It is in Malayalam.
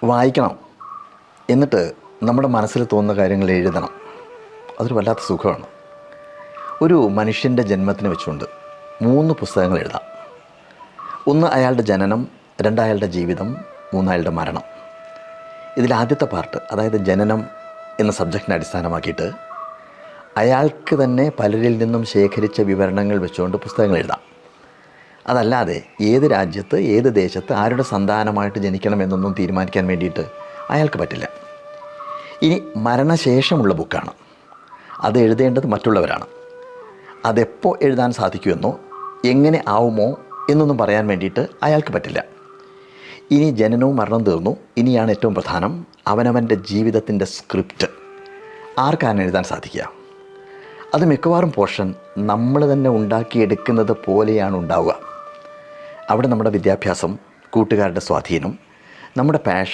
വായിക്കണം, എന്നിട്ട് നമ്മുടെ മനസ്സിൽ തോന്നുന്ന കാര്യങ്ങൾ എഴുതണം. അതൊരു വല്ലാത്ത സുഖമാണ്. ഒരു മനുഷ്യൻ്റെ ജന്മത്തിന് വെച്ചുകൊണ്ട് 3 പുസ്തകങ്ങൾ എഴുതാം. 1 അയാളുടെ ജനനം, 2 അയാളുടെ ജീവിതം, 3 അയാളുടെ മരണം. ഇതിലാദ്യത്തെ പാർട്ട്, അതായത് ജനനം എന്ന സബ്ജക്റ്റിനെ അടിസ്ഥാനമാക്കിയിട്ട് അയാൾക്ക് തന്നെ പലരിൽ നിന്നും ശേഖരിച്ച വിവരണങ്ങൾ വെച്ചുകൊണ്ട് പുസ്തകങ്ങൾ എഴുതാം. അതല്ലാതെ ഏത് രാജ്യത്ത്, ഏത് ദേശത്ത്, ആരുടെ സന്താനമായിട്ട് ജനിക്കണമെന്നൊന്നും തീരുമാനിക്കാൻ വേണ്ടിയിട്ട് അയാൾക്ക് പറ്റില്ല. ഇനി മരണശേഷമുള്ള ബുക്കാണ്, അത് എഴുതേണ്ടത് മറ്റുള്ളവരാണ്. അതെപ്പോൾ എഴുതാൻ സാധിക്കുമെന്നോ എങ്ങനെ ആവുമോ എന്നൊന്നും പറയാൻ വേണ്ടിയിട്ട് അയാൾക്ക് പറ്റില്ല. ഇനി ജനനവും മരണവും തീർന്നു. ഇനിയാണ് ഏറ്റവും പ്രധാനം, അവനവൻ്റെ ജീവിതത്തിൻ്റെ സ്ക്രിപ്റ്റ് ആർക്കാണ് എഴുതാൻ സാധിക്കുക? അത് മിക്കവാറും പോർഷൻ നമ്മൾ തന്നെ ഉണ്ടാക്കിയെടുക്കുന്നത് പോലെയാണ് ഉണ്ടാവുക. അവിടെ നമ്മുടെ വിദ്യാഭ്യാസം, കൂട്ടുകാരുടെ സ്വാധീനം, നമ്മുടെ പാഷൻ,